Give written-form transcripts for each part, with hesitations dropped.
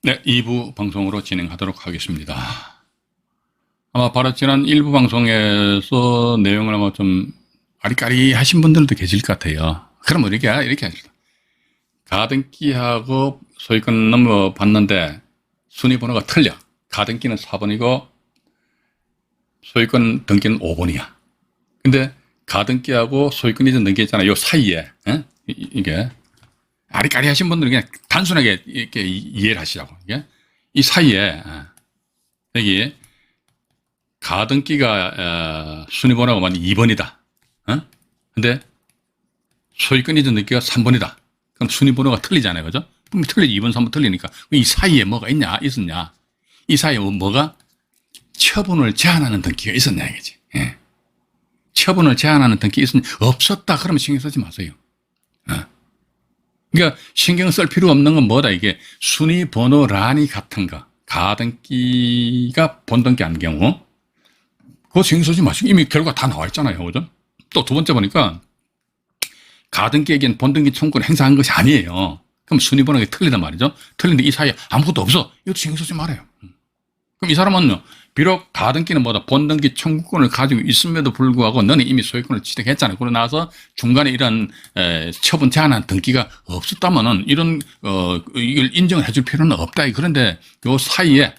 네, 2부 방송으로 진행하도록 하겠습니다. 아마 바로 지난 1부 방송에서 내용을 아마 좀 아리까리 하신 분들도 계실 것 같아요. 그럼 이렇게 합시다. 가등기하고 소유권 넘어봤는데 순위 번호가 틀려. 가등기는 4번이고 소유권 등기는 5번이야. 근데 가등기하고 소유권 이전 등기 있잖아요. 요 사이에, 이게. 아리까리 하신 분들은 그냥 단순하게 이렇게 이해를 하시라고. 이 사이에, 여기, 가등기가, 순위번호가 2번이다. 근데, 소유권 이전 등기가 3번이다. 그럼 순위번호가 틀리잖아요. 그죠? 분명히 틀리지. 2번, 3번 틀리니까. 이 사이에 뭐가 있었냐? 이 사이에 뭐가 처분을 제한하는 등기가 있었냐, 이거지. 예. 처분을 제한하는 등기 있었냐? 없었다. 그러면 신경 쓰지 마세요. 그러니까 신경 쓸 필요 없는 건 뭐다? 이게 순위 번호 란이 같은 거. 가등기가 본등기 한 경우. 그거 신경 쓰지 마시고 이미 결과 다 나와 있잖아요. 그죠? 또 두 번째 보니까 가등기에겐 본등기 청구를 행사한 것이 아니에요. 그럼 순위 번호가 틀리단 말이죠. 틀린데 이 사이에 아무것도 없어. 이것도 신경 쓰지 말아요. 그럼 이 사람은요, 비록 가등기는 뭐다, 본등기 청구권을 가지고 있음에도 불구하고 너는 이미 소유권을 취득했잖아요. 그러고 나서 중간에 이런 처분 제한한 등기가 없었다면은 이런 이걸 인정을 해줄 필요는 없다. 그런데 요 사이에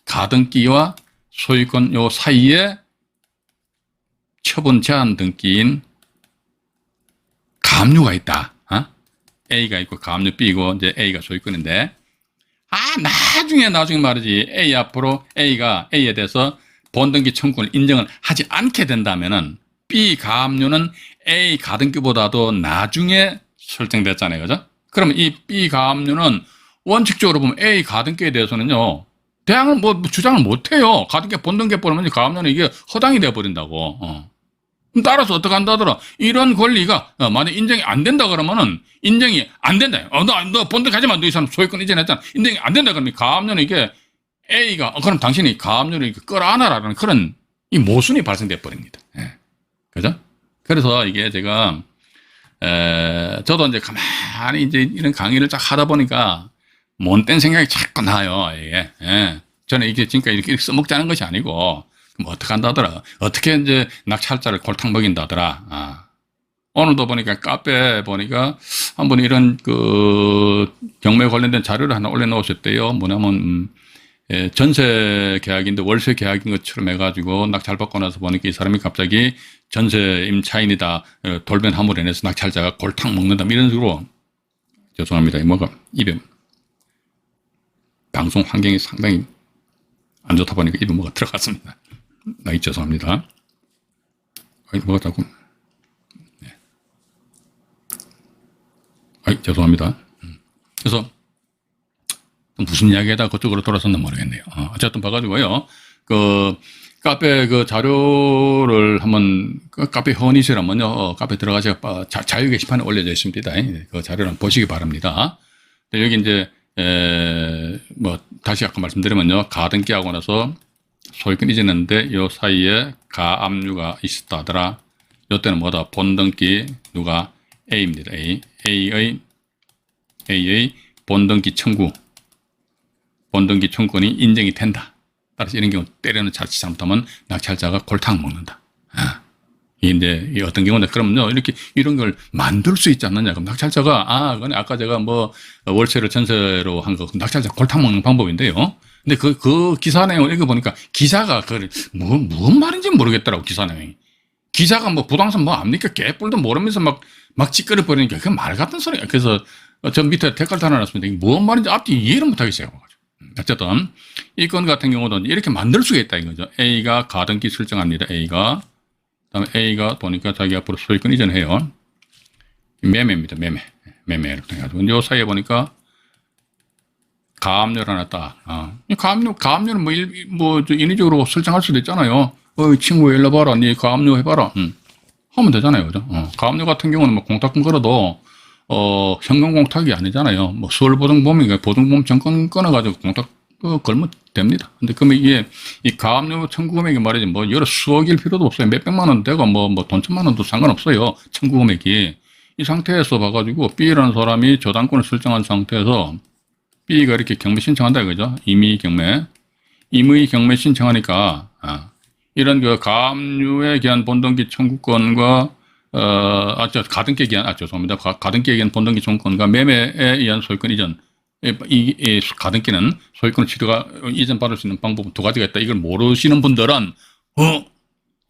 가등기와 소유권 요 사이에 처분 제한 등기인 가압류가 있다. A가 있고 가압류 B고 이제 A가 소유권인데. 나중에 말이지. A 앞으로 A가 A에 대해서 본등기 청구를 인정을 하지 않게 된다면은 B 가압류는 A 가등기보다도 나중에 설정됐잖아요. 그죠? 그러면 이 B 가압류는 원칙적으로 보면 A 가등기에 대해서는요, 대항을 주장을 못 해요. 가등기 본등기에 보면 가압류는 이게 허당이 되어 버린다고. 따라서 어떻게 한다더라. 이런 권리가 만약 인정이 안 된다 그러면은 인정이 안 된다. 너 본등기 하지만 너 이 사람 소유권 이전했잖아. 인정이 안 된다 그러면 가압류는 이게 A가 그럼 당신이 가압류를 끌어안아라는 그런 이 모순이 발생돼 버립니다. 그죠? 그래서 이게 제가 저도 이제 가만히 이제 이런 강의를 쫙 하다 보니까 못된 생각이 자꾸 나요. 이게. 저는 이게 지금까지 이렇게 써먹자는 것이 아니고. 뭐 어떻게 한다더라. 어떻게 이제 낙찰자를 골탕 먹인다더라. 오늘도 보니까 카페 보니까 한번 이런 경매 관련된 자료를 하나 올려놓으셨대요. 뭐냐면 전세 계약인데 월세 계약인 것처럼 해가지고 낙찰 받고 나서 보니까 이 사람이 갑자기 전세 임차인이다. 돌변 함으로 인해서 낙찰자가 골탕 먹는다. 이런 식으로. 죄송합니다. 뭐가 입에 방송 환경이 상당히 안 좋다 보니까 입에 뭐가 들어갔습니다. 죄송합니다. 뭐가 자꾸. 죄송합니다. 그래서 무슨 이야기에다 그쪽으로 돌아섰나 모르겠네요. 어쨌든 봐가지고요. 카페 자료를 한번 카페 회원이시라면요. 카페 들어가서 자유 게시판에 올려져 있습니다. 그 자료를 한번 보시기 바랍니다. 여기 이제 다시 아까 말씀드리면요. 가등기하고 나서 소유권 이전했는데 요 사이에 가압류가 있었다 하더라. 요때는 뭐다? 본등기 누가? A입니다. A의 본등기 청구. 본등기 청구권이 인정이 된다. 따라서 이런 경우 때려는 자칫 잘못하면 낙찰자가 골탕 먹는다. 이제 어떤 경우는 그럼요. 이렇게 이런 걸 만들 수 있지 않느냐. 그럼 낙찰자가 그건 아까 제가 월세를 전세로 한 거 낙찰자 골탕 먹는 방법인데요. 근데 그 기사 내용을 읽어보니까 기자가 무슨 말인지 모르겠더라고, 기사 내용이. 기자가 부동산 압니까? 개뿔도 모르면서 막 찌끄려 버리니까 그 말 같은 소리야. 그래서 저 밑에 댓글 달아놨습니다. 이게 무슨 말인지 앞뒤 이해를 못하겠어요. 어쨌든 이 건 같은 경우도 이렇게 만들 수가 있다 이거죠. A가 가등기 설정합니다. A가. 그다음에 A가 보니까 자기 앞으로 소유권 이전해요. 매매입니다. 매매로 해가지고 이 사이에 보니까 가압류를 하나 딱. 가압류는 인위적으로 설정할 수도 있잖아요. 친구 일로 봐라. 니 가압류 해봐라. 하면 되잖아요. 그죠? 가압류 같은 경우는 공탁금 걸어도, 현금 공탁이 아니잖아요. 서울보증보험이니까 보증보험 정권 끊어가지고 공탁 걸면 됩니다. 근데 그러면 이게 이 가압류 청구 금액이 말이지 여러 수억일 필요도 없어요. 몇백만 원 되고 돈 천만 원도 상관없어요. 청구 금액이. 이 상태에서 봐가지고 B라는 사람이 저당권을 설정한 상태에서 B가 이렇게 경매 신청한다 이거죠. 임의 경매 신청하니까 이런 그 가압류에 기한 본등기 청구권과 가등기에 기한 죄송합니다. 가등기에 기한 본등기 청구권과 매매에 의한 소유권 이전 이 가등기는 소유권 취득가 이전 받을 수 있는 방법은 두 가지가 있다. 이걸 모르시는 분들은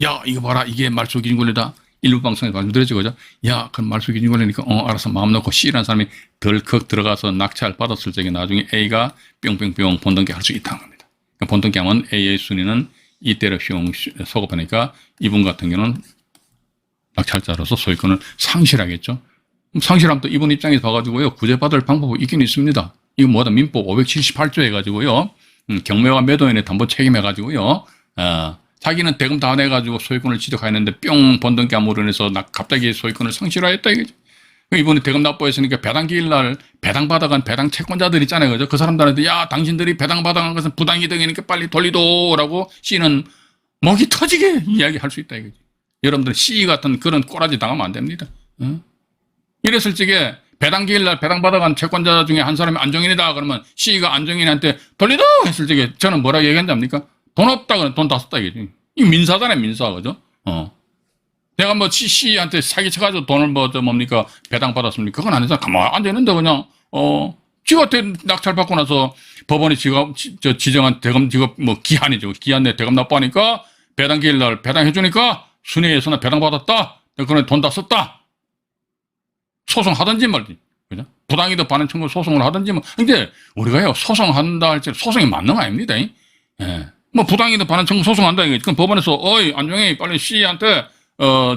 야 이거 봐라 이게 말소기준권이다. 일부 방송에 말씀드렸죠, 그죠? 야, 그럼 말소기준권이니까 알아서 마음 놓고 C라는 사람이 덜컥 들어가서 낙찰 받았을 적에 나중에 A가 뿅뿅뿅 본등기 할 수 있다는 겁니다. 그러니까 본등기 하면 A의 순위는 이때로 휘용 소급하니까 이분 같은 경우는 낙찰자로서 소유권을 상실하겠죠. 상실하면 또 이분 입장에서 봐가지고요 구제받을 방법이 있긴 있습니다. 이거 뭐다 민법 578조 해가지고요 경매와 매도인의 담보 책임해가지고요 자기는 대금 다 내가지고 소유권을 취득하였는데 뿅 본등기함으로 인해서 갑자기 소유권을 상실하였다 이거죠. 이분이 대금 납부했으니까 배당기일 날 배당받아간 배당 채권자들 있잖아요, 그죠? 그 사람들한테 야 당신들이 배당받아간 것은 부당이득이니까 빨리 돌리도라고 C는 목이 터지게 이야기할 수 있다 이거죠. 여러분들 C 같은 그런 꼬라지 당하면 안 됩니다. 이랬을 적에 배당기일 날 배당받아간 채권자 중에 한 사람이 안정인이다 그러면 C가 안정인한테 돌리도 했을 적에 저는 뭐라고 얘기한답니까? 돈 없다 그러면 돈 다 썼다 이거지. 이 민사잖아요, 민사, 그죠? 내가 뭐 C한테 사기쳐가지고 돈을 뭡니까 배당 받았습니까? 그건 아니잖아. 가만히 앉아 있는데 그냥 지한테 낙찰 받고 나서 법원이 지정한 대금 뭐 기한이죠. 기한 내 대금 납부하니까 배당기일 날 배당해주니까 순위에서나 배당 받았다. 그러니 돈 다 썼다. 소송하든지 말지. 그죠? 부당이득 반환 청구 소송을 하든지 뭐. 근데 우리가요 소송한다 할지 소송이 맞는 거 아닙니다. 예. 뭐 부당이득 반환 청구 소송한다 이거. 그럼 법원에서 어이 안정이 빨리 C한테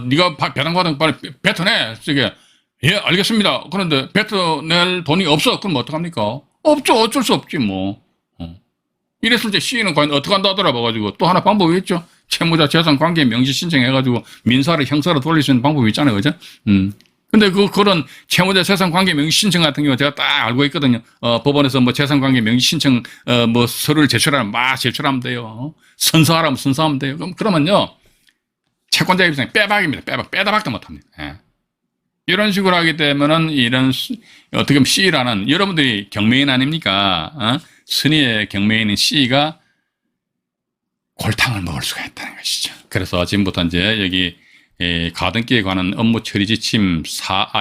네가 배당받은 빨리 뱉어내. 저게 예 알겠습니다. 그런데 뱉어낼 돈이 없어. 그럼 어떡합니까? 없죠. 어쩔 수 없지 뭐. 이랬을 때 C는 과연 어떻게 한다 하더라 봐가지고 또 하나 방법이 있죠. 채무자 재산 관계 명시 신청해가지고 민사를 형사로 돌릴 수 있는 방법이 있잖아요, 그죠? 근데 그런 채무자 재산 관계 명시 신청 같은 경우 제가 딱 알고 있거든요. 법원에서 뭐 재산 관계 명시 신청 뭐 서류를 제출하면 막 제출하면 돼요. 선서하라면 선서하면 돼요. 그러면요 채권자 입장에 빼박입니다. 빼다박도 못합니다. 예. 이런 식으로 하게 되면은 이런 어떻게 보면 C라는 여러분들이 경매인 아닙니까? 순위의 경매인인 C가 골탕을 먹을 수가 있다는 것이죠. 그래서 지금부터 이제 여기 가등기에 관한 업무 처리 지침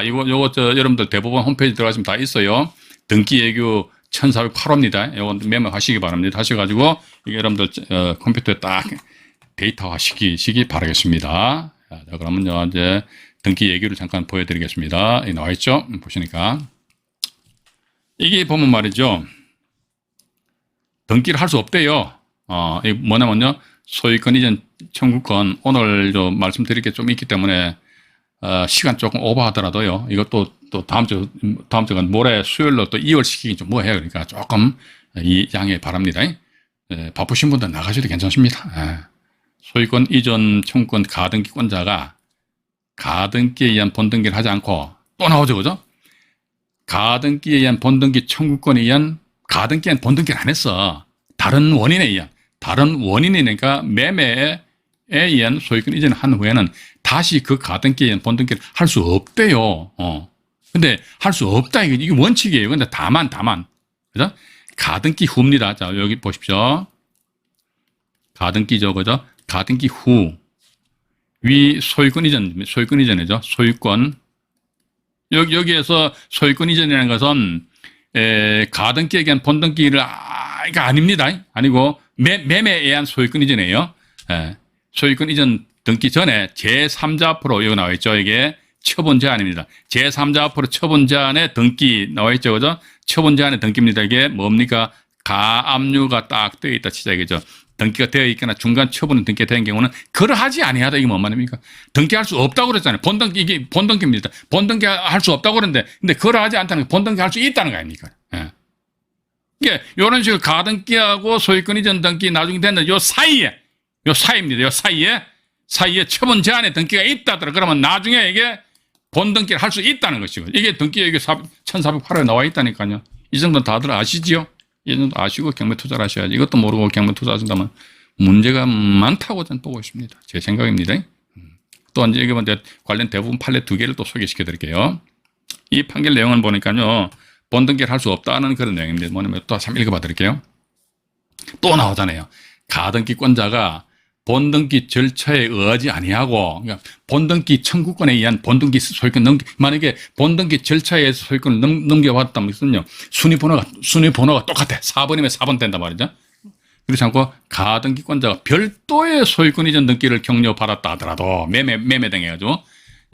요거 여러분들 대법원 홈페이지 들어가시면 다 있어요. 등기 예규 1408호입니다. 요거 메모하시기 바랍니다. 하셔가지고 이게 여러분들 컴퓨터에 딱 데이터 하시기 바라겠습니다. 자, 그러면요 이제 등기 예규를 잠깐 보여드리겠습니다. 여기 나와 있죠? 보시니까 이게 보면 말이죠. 등기를 할 수 없대요. 이게 뭐냐면요. 소유권 이전 청구권 오늘도 말씀드릴 게 좀 있기 때문에 시간 조금 오버하더라도요. 이것도 또 다음 주가 모레 수요일로 또 2월 시키긴 좀 뭐해요. 그러니까 조금 양해 바랍니다. 바쁘신 분들 나가셔도 괜찮습니다. 소유권 이전 청구권 가등기권자가 가등기에 의한 본등기를 하지 않고 또 나오죠, 그죠? 가등기에 의한 본등기 청구권에 의한 가등기엔 본등기를 안 했어. 다른 원인이니까 매매에 의한 소유권 이전을 한 후에는 다시 그 가등기에 의한 본등기를 할 수 없대요. 근데 할 수 없다. 이게 원칙이에요. 근데 다만. 그죠? 가등기 후입니다. 자, 여기 보십시오. 가등기죠. 그죠? 가등기 후. 위 소유권 이전이죠. 소유권. 여기에서 소유권 이전이라는 것은 가등기에 의한 본등기를 이거 아닙니다. 아니고 매매에 의한 소유권 이전이에요. 소유권 이전 등기 전에 제3자 앞으로 여기 나와 있죠. 이게 처분 제한입니다. 제3자 앞으로 처분 제한의 등기 나와 있죠. 그죠? 처분 제한의 등기입니다. 이게 뭡니까? 가압류가 딱 되어 있다 치자 이거죠. 등기가 되어 있거나 중간 처분 등기가 된 경우는 그러하지 아니하다. 이게 뭔 말입니까? 등기할 수 없다고 그랬잖아요. 본등기 이게 본등기입니다. 본등기 할 수 없다고 그랬는데 근데 그러하지 않다는 거 본등기 할 수 있다는 거 아닙니까? 이게 이런 식으로 가등기하고 소유권 이전 등기 나중에 됐는데 요 사이입니다. 요 사이에 처분 제한의 등기가 있다더라. 그러면 나중에 이게 본등기를 할 수 있다는 것이고 이게 등기 여기 1408호에 나와 있다니까요. 이 정도는 다들 아시지요? 이 정도 아시고 경매 투자를 하셔야지. 이것도 모르고 경매 투자하신다면 문제가 많다고 저는 보고 있습니다. 제 생각입니다. 또 이제 여기 관련 대부분 판례 2개를 또 소개시켜 드릴게요. 이 판결 내용을 보니까요. 본등기를 할 수 없다는 그런 내용인데 뭐냐면 또 한번 읽어봐 드릴게요. 또 나오잖아요. 가등기권자가 본등기 절차에 의하지 아니하고, 그러니까 본등기 청구권에 의한 본등기 소유권 만약에 본등기 절차에 의해서 소유권을 넘겨받았다면요, 순위번호가 똑같아. 4번이면 4번 된단 말이죠. 그렇지 않고 가등기권자가 별도의 소유권 이전 등기를 격려받았다 하더라도 매매 등 해가지고,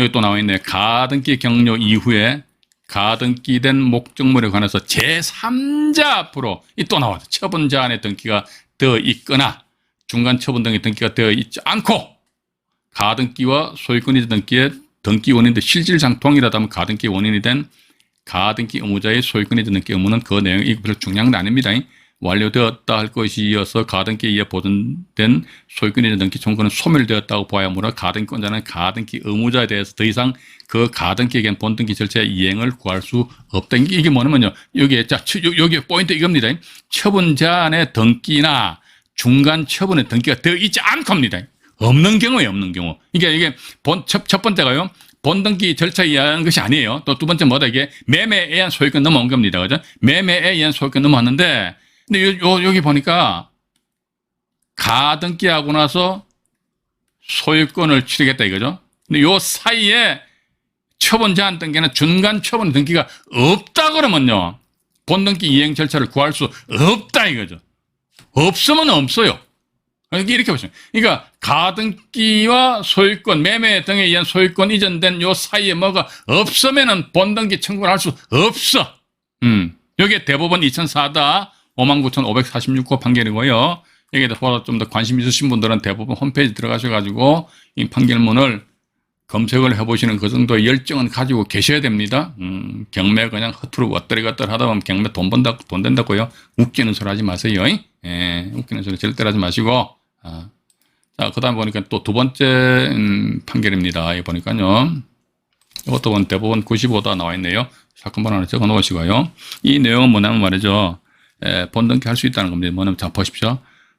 여기 또 나와 있네. 가등기 격려 이후에 가등기된 목적물에 관해서 제3자 앞으로 또 나와요. 처분자 안에 등기가 되어 있거나 중간 처분 등의 등기가 되어 있지 않고 가등기와 소유권 이전 등기의 등기 원인도 실질상 동일하다면 가등기 원인이 된 가등기 의무자의 소유권 이전 등기 의무는 그 내용이 별로 중요한 건 아닙니다. 완료되었다 할 것이어서 가등기에 의해 보존된 소유권 이전 등기 청구는 소멸되었다고 봐야 하므로 가등기권자는 가등기 의무자에 대해서 더 이상 그 가등기에 의한 본등기 절차의 이행을 구할 수 없다. 이게 뭐냐면요, 여기 포인트 이겁니다. 처분자안의 등기나 중간 처분의 등기가 되어 있지 않고입니다. 없는 경우에 없는 경우. 이게 첫 번째가요, 본등기 절차에 의한 것이 아니에요. 또 두 번째 뭐다, 이게 매매에 의한 소유권 넘어온 겁니다. 그죠? 매매에 의한 소유권 넘어왔는데, 근데 여기 보니까 가등기하고 나서 소유권을 취득했다 이거죠. 근데 요 사이에 처분 제한 등기나 중간 처분 등기가 없다 그러면요, 본등기 이행 절차를 구할 수 없다 이거죠. 없으면 없어요. 이렇게 보시면, 그러니까 가등기와 소유권, 매매 등에 의한 소유권 이전된 요 사이에 뭐가 없으면은 본등기 청구를 할 수 없어. 여기에 대법원 2004다 59,546호 판결이고요. 여기에 대해서 좀 더 관심 있으신 분들은 대법원 홈페이지 들어가셔가지고 이 판결문을 검색을 해보시는 그 정도의 열정은 가지고 계셔야 됩니다. 경매 그냥 허투루 왔다리갔다리 하다 보면 경매 돈 된다고요. 웃기는 소리 하지 마세요. 예, 웃기는 소리 절대로 하지 마시고. 자, 그 다음에 보니까 또 두 번째 판결입니다. 여기 보니까요, 이것도 대법원 95다 나와 있네요. 사건 번호 하나 적어 놓으시고요. 이 내용은 뭐냐면 말이죠, 본등기 할 수 있다는 겁니다. 뭐냐면, 자, 보십시오.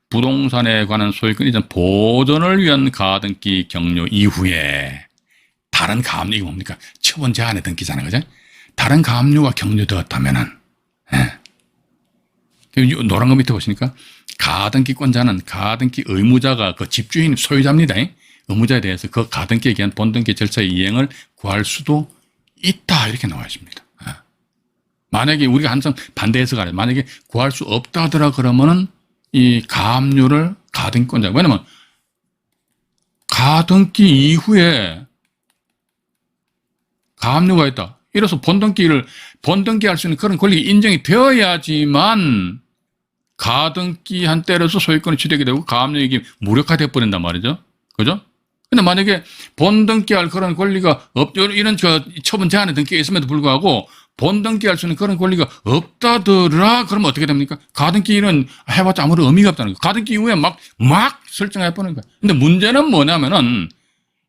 부동산에 관한 소유권 이전 보존을 위한 가등기 격려 이후에 다른 가압류, 이게 뭡니까? 처분 제한의 등기잖아요. 그죠? 다른 가압류가 격려되었다면은, 노란 거 밑에 보시니까 가등기권자는 가등기 의무자가 그 집주인 소유자입니다. 의무자에 대해서 그 가등기에 의한 본등기 절차의 이행을 구할 수도 있다. 이렇게 나와 있습니다. 만약에 우리가 항상 반대해서 가요. 만약에 구할 수 없다 하더라 그러면은 이 가압류를 가등기권자, 왜냐면 가등기 이후에 가압류가 있다. 이래서 본등기할 수 있는 그런 권리가 인정이 되어야지만 가등기한 때려서 소유권이 취득이 되고 가압류액이 무력화되어 버린단 말이죠. 그죠? 근데 만약에 본등기할 그런 권리가 이런 처분 제한의 등기가 있음에도 불구하고 본등기할 수 있는 그런 권리가 없다더라 그러면 어떻게 됩니까? 가등기는 해봤자 아무런 의미가 없다는 거예요. 가등기 이후에 막 설정해버리는 거예요. 근데 문제는 뭐냐면은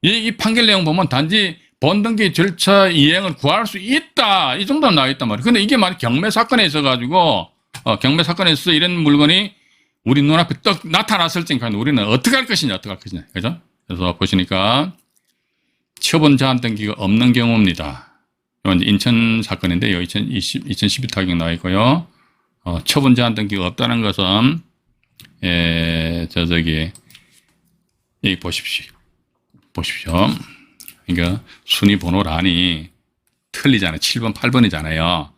이 판결 내용 보면 단지 본등기 절차 이행을 구할 수 있다, 이 정도는 나와 있단 말이에요. 근데 이게 만약 경매 사건에 있어가지고 경매 사건에 있어서 이런 물건이 우리 눈앞에 떡 나타났을 때 우리는 어떻게 할 것이냐. 그죠? 그래서 보시니까 처분 제한 등기가 없는 경우입니다. 이건 인천 사건인데요. 2012 타격 나와 있고요. 처분 제한 등기가 없다는 것은, 여기 보십시오. 그러니까 순위 번호란이 틀리잖아요. 7번, 8번이잖아요.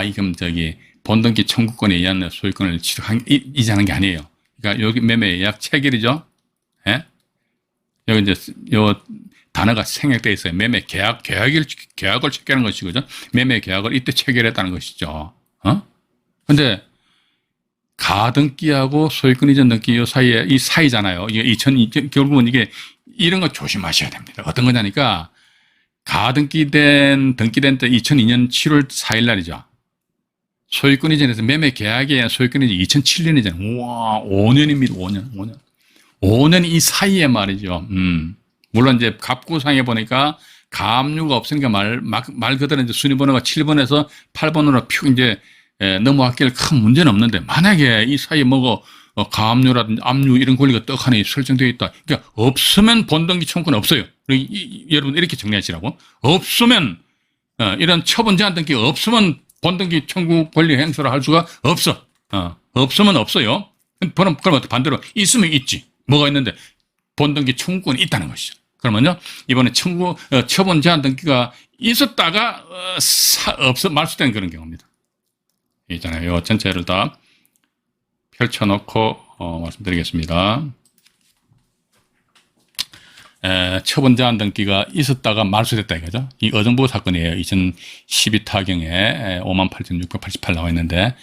이건 본등기 청구권에 의한 소유권을 이전한 게 아니에요. 그러니까 여기 매매 예약 체결이죠. 예? 여기 요 단어가 생략되어 있어요. 매매 계약을 체결한 것이죠. 매매 계약을 이때 체결했다는 것이죠. 근데 가등기하고 소유권 이전 등기 요 사이에 이 사이잖아요. 이게 결국은 이런 거 조심하셔야 됩니다. 어떤 거냐니까 등기된 때 2002년 7월 4일 날이죠. 소유권 이전에서 매매 계약에 의한 소유권 이전 2007년이잖아요. 우와, 5년입니다. 5년 이 사이에 말이죠. 물론 이제 갑구상에 보니까 가압류가 없으니까 말 그대로 이제 순위번호가 7번에서 8번으로 넘어왔길 큰 문제는 없는데, 만약에 이 사이에 가압류라든지 압류 이런 권리가 떡하니 설정되어 있다. 그러니까 없으면 본등기 청구는 없어요. 여러분 이렇게 정리하시라고. 없으면 이런 처분 제한 등기가 없으면 본등기 청구 권리 행사를 할 수가 없어. 없으면 없어요. 그럼 반대로 있으면 있지. 뭐가 있는데 본등기 청구권이 있다는 것이죠. 그러면요, 이번에 처분 제한 등기가 있었다가 말소된 그런 경우입니다. 있잖아요. 이 전체를 다 펼쳐놓고 말씀드리겠습니다. 처분 제한 등기가 있었다가 말소됐다 이거죠. 이 어정부 사건이에요. 2012 타경에 58,688 나와 있는데,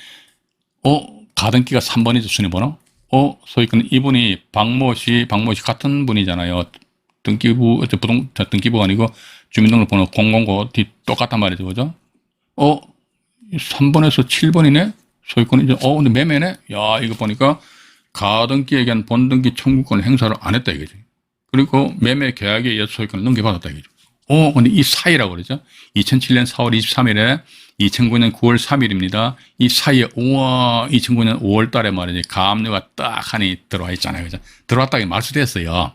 가등기가 3번이죠, 순위번호. 소위 이분이 박모 씨 같은 분이잖아요. 등기부가 아니고 주민등록번호 009 똑같단 말이죠, 그죠? 3번에서 7번이네? 소유권 이제, 근데 매매네? 야, 이거 보니까 가등기에 대한 본등기 청구권을 행사를 안 했다 이거지. 그리고 매매 계약에 의해서 소유권을 넘겨받았다 이거죠. 근데 이 사이라고 그러죠. 2007년 4월 23일에 2009년 9월 3일입니다. 이 사이에, 2009년 5월 달에 말이지, 가압류가 딱 하니 들어와 있잖아요. 그죠? 들어왔다가 말소됐어요.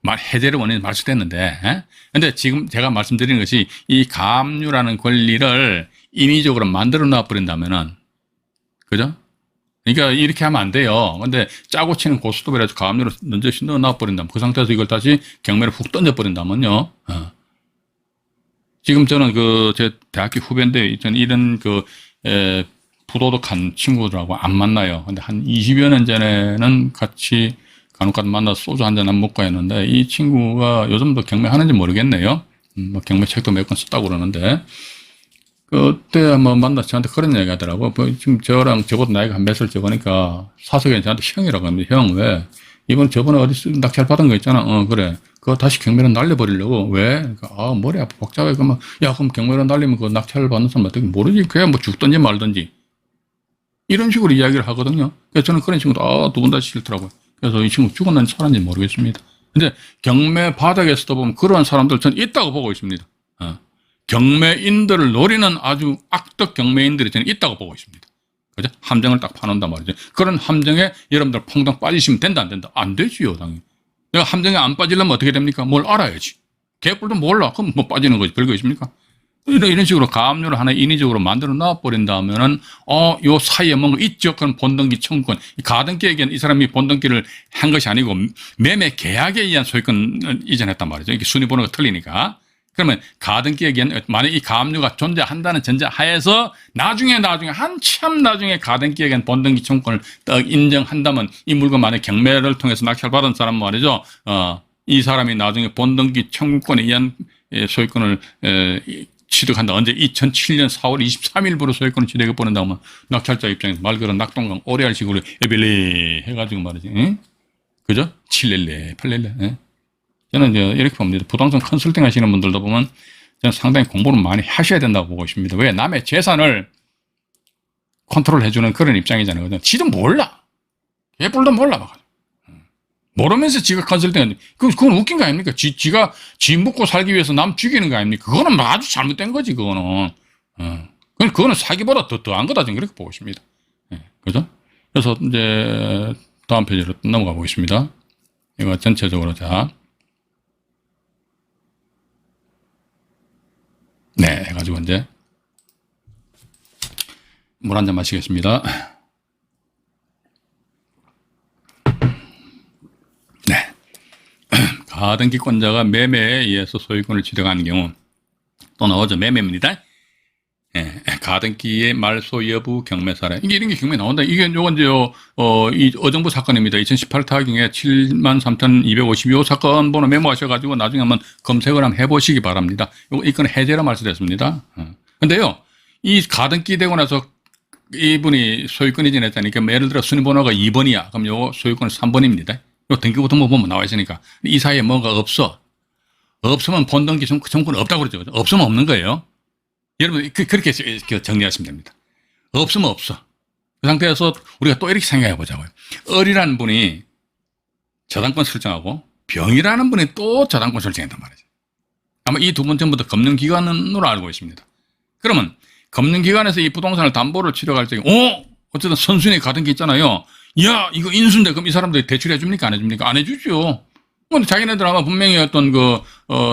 해제를 원해서 말소됐는데, 근데 지금 제가 말씀드리는 것이 이 가압류라는 권리를 인위적으로 만들어 놔버린다면은, 그죠? 그러니까 이렇게 하면 안 돼요. 근데 짜고 치는 고스톱이라 해서 가압류를 넣어 놔버린다면, 그 상태에서 이걸 다시 경매를 훅 던져버린다면요. 지금 저는 제 대학교 후배인데, 저는 이런 부도덕한 친구들하고 안 만나요. 근데 한 20여 년 전에는 같이 간혹가다 만나서 소주 한잔 먹고 했는데, 이 친구가 요즘도 경매하는지 모르겠네요. 경매 책도 몇 권 썼다고 그러는데, 그때 한번 만나서 저한테 그런 얘기 하더라고. 지금 저보다 나이가 한 몇 살 적으니까 사석에 저한테 형이라고 합니다. 형, 왜? 이번 저번에 어디서 낙찰 받은 거 있잖아. 그래. 그거 다시 경매로 날려버리려고. 왜? 그러니까, 머리 아파 복잡해. 그러면, 야, 그럼 경매로 날리면 그 낙찰 받는 사람 어떻게 모르지? 그냥 뭐 죽든지 말든지. 이런 식으로 이야기를 하거든요. 그래서 저는 그런 친구도, 두 분 다 싫더라고요. 그래서 이 친구 죽었는지 살았는지 모르겠습니다. 근데 경매 바닥에서도 보면 그런 사람들 저는 있다고 보고 있습니다. 경매인들을 노리는 아주 악덕 경매인들이 저는 있다고 보고 있습니다. 그죠? 함정을 딱 파놓는단 말이죠. 그런 함정에 여러분들 퐁당 빠지시면 된다, 안 된다? 안 되지요, 당연히. 내가 함정에 안 빠지려면 어떻게 됩니까? 뭘 알아야지. 개뿔도 몰라. 그럼 뭐 빠지는 거지. 별거 있습니까? 이런 식으로 가압류를 하나 인위적으로 만들어 놔버린다면은, 요 사이에 뭔가 있죠. 그런 본등기 청구권. 가등기에게는 이 사람이 본등기를 한 것이 아니고 매매 계약에 의한 소유권을 이전했단 말이죠. 이게 순위번호가 틀리니까. 그러면 가등기에게는 만약 이 가압류가 존재한다는 전제하에서 나중에 한참 나중에 가등기에게는 본등기 청구권을 딱 인정한다면 이 물건 만약 경매를 통해서 낙찰받은 사람 말이죠. 이 사람이 나중에 본등기 청구권에 의한 소유권을 취득한다. 언제? 2007년 4월 23일부로 소유권을 취득해버린다면 낙찰자 입장에서 말 그대로 낙동강 오래알식으로 에벨리 해가지고 말이지. 응? 그죠? 7렐레, 8렐레. 저는 이제 이렇게 봅니다. 부동산 컨설팅 하시는 분들도 보면 저는 상당히 공부를 많이 하셔야 된다고 보고 있습니다. 왜? 남의 재산을 컨트롤 해주는 그런 입장이잖아요. 지도 몰라. 개뿔도 몰라. 막. 모르면서 지가 컨설팅 하는데, 그건 웃긴 거 아닙니까? 지가 지 먹고 살기 위해서 남 죽이는 거 아닙니까? 그거는 아주 잘못된 거지, 그거는. 그거는 사기보다 더한 거다, 저는 그렇게 보고 있습니다. 그죠? 그래서 이제 다음 페이지로 넘어가 보겠습니다. 이거 전체적으로 자. 네, 해가지고 이제 물 한 잔 마시겠습니다. 네. 가등기권자가 매매에 의해서 소유권을 취득하는 경우 또 나오죠. 매매입니다. 예, 가등기의 말소 여부 경매 사례. 이런 게 경매 나온다. 요건 이제, 이 어정부 사건입니다. 2018 타경에 73,252호 사건 번호 메모하셔가지고 나중에 한번 검색을 한번 해보시기 바랍니다. 이 건은 해제로 말씀드렸습니다. 근데요, 이 가등기 되고 나서 이분이 소유권 이전했다니까, 예를 들어 순위번호가 2번이야. 그럼 요 소유권은 3번입니다. 요 등기부 등본 보면 나와 있으니까. 이 사이에 뭔가 없어. 없으면 본등기 청구는 없다고 그러죠. 없으면 없는 거예요. 여러분, 그렇게 정리하시면 됩니다. 없으면 없어. 그 상태에서 우리가 또 이렇게 생각해 보자고요. 을이라는 분이 저당권 설정하고 병이라는 분이 또 저당권 설정했단 말이죠. 아마 이 두 분 전부 다 금융기관으로 알고 있습니다. 그러면 금융기관에서 이 부동산을 담보를 치러갈 적에, 어쨌든 선순위 가등기 있잖아요. 야, 이거 인수인데 그럼 이 사람들이 대출해 줍니까? 안 해줍니까? 안 해주죠. 근데 자기네들 아마 분명히 어떤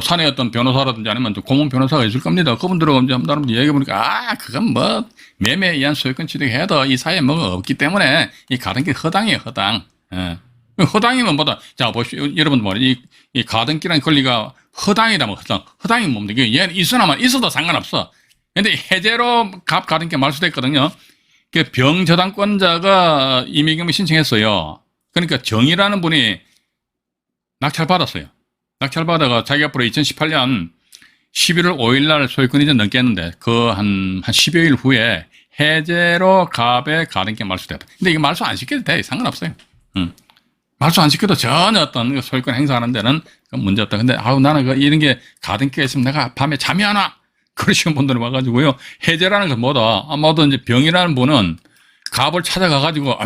사내 어떤 변호사라든지 아니면 고문 변호사가 있을 겁니다. 그분들하고 이제 한번 얘기해보니까, 그건 뭐, 매매에 의한 소유권 취득해도 이 사회에 뭐가 없기 때문에 이 가등기 허당이에요, 허당. 예. 허당이면 뭐다. 자, 보시오. 여러분들 말이야. 이 가등기라는 권리가 허당이라면 허당이 뭡니까? 얘는 있으나만 있어도 상관없어. 근데 해제로 가등기가 말소됐거든요. 그 병저당권자가 임의경매 신청했어요. 그러니까 정이라는 분이 낙찰받았어요. 낙찰받아가 자기 앞으로 2018년 11월 5일 날 소유권이 이제 넘겠는데 한 10여일 후에 해제로 갑의 가등기가 말소됐다. 근데 이거 말소 안 시켜도 돼. 상관없어요. 말소 안 시켜도 전혀 어떤 소유권 행사하는 데는 문제 없다. 근데 나는 이런 게 가등기가 있으면 내가 밤에 잠이 안 와. 그러시는 분들이 와가지고요. 해제라는 건 뭐다? 아마도 이제 병이라는 분은 갑을 찾아가가지고,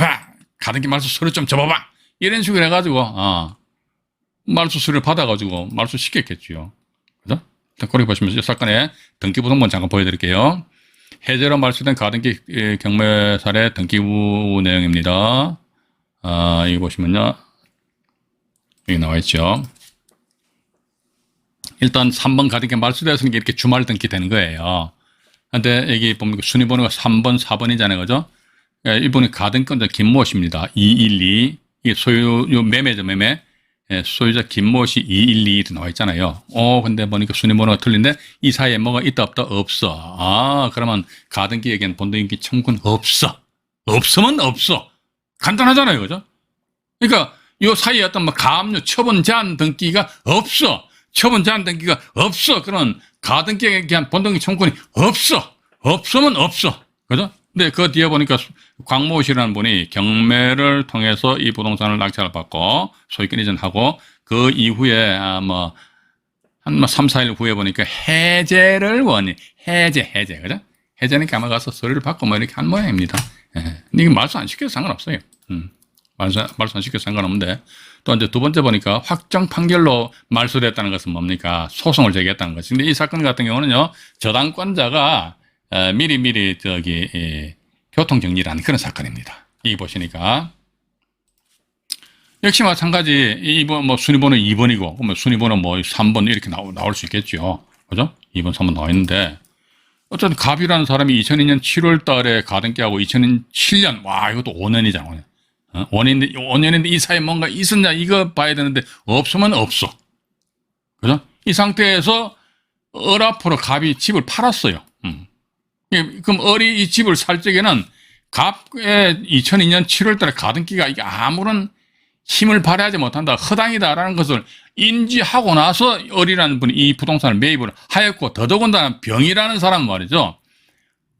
가등기 말소 서류 좀 접어봐. 이런 식으로 해가지고, 말소 서류를 받아가지고 말소 시켰겠지요. 그죠? 거기 보시면 이 사건의 등기부등본 잠깐 보여드릴게요. 해제로 말소된 가등기 경매 사례 등기부 내용입니다. 여기 보시면요. 여기 나와 있죠. 일단 3번 가등기 말소되었으니까 이렇게 주말 등기 되는 거예요. 근데 여기 보면 순위번호가 3번, 4번이잖아요. 그죠? 이분이 가등권자 김모 씨입니다. 212. 이게 매매죠, 매매. 소유자 김모 씨 212 나와 있잖아요. 근데 보니까 순위번호가 틀린데 이 사이에 뭐가 있다, 없다, 없어. 그러면 가등기에겐 본등기 청구는 없어. 없으면 없어. 간단하잖아요. 그죠? 그러니까 이 사이에 어떤 가압류, 처분 제한 등기가 없어. 처분 제한 등기가 없어. 그런 가등기에 대한 본등기 청구권이 없어. 없으면 없어. 그죠? 근데 그 뒤에 보니까 광모 씨라는 분이 경매를 통해서 이 부동산을 낙찰을 받고 소유권 이전하고 그 이후에 한 3, 4일 후에 보니까 해제를 원해. 해제. 그죠? 해제니까 아마 가서 서류를 받고 뭐 이렇게 한 모양입니다. 근데 이게 말소 안 시켜도 상관없어요. 말소 안 시켜도 상관없는데 또 이제 두 번째 보니까 확정 판결로 말소됐다는 것은 뭡니까? 소송을 제기했다는 것이. 근데 이 사건 같은 경우는요, 저당권자가 미리 교통정리라는 그런 사건입니다. 이 보시니까. 역시 마찬가지, 이번 순위번호 2번이고, 그러면 순위번호 3번 이렇게 나올 수 있겠죠. 그죠? 2번, 3번 나와 있는데, 어쨌든 갑이라는 사람이 2002년 7월 달에 가등기하고 2007년, 이것도 5년이잖아, 5년. 5년인데 이 사이에 뭔가 있었냐, 이거 봐야 되는데, 없으면 없어. 그죠? 이 상태에서 앞으로 갑이 집을 팔았어요. 그럼 을이 이 집을 살 적에는 갑의 2002년 7월 달에 가등기가 이게 아무런 힘을 발휘하지 못한다, 허당이다라는 것을 인지하고 나서 을이라는 분이 이 부동산을 매입을 하였고, 더더군다나 병이라는 사람은 말이죠.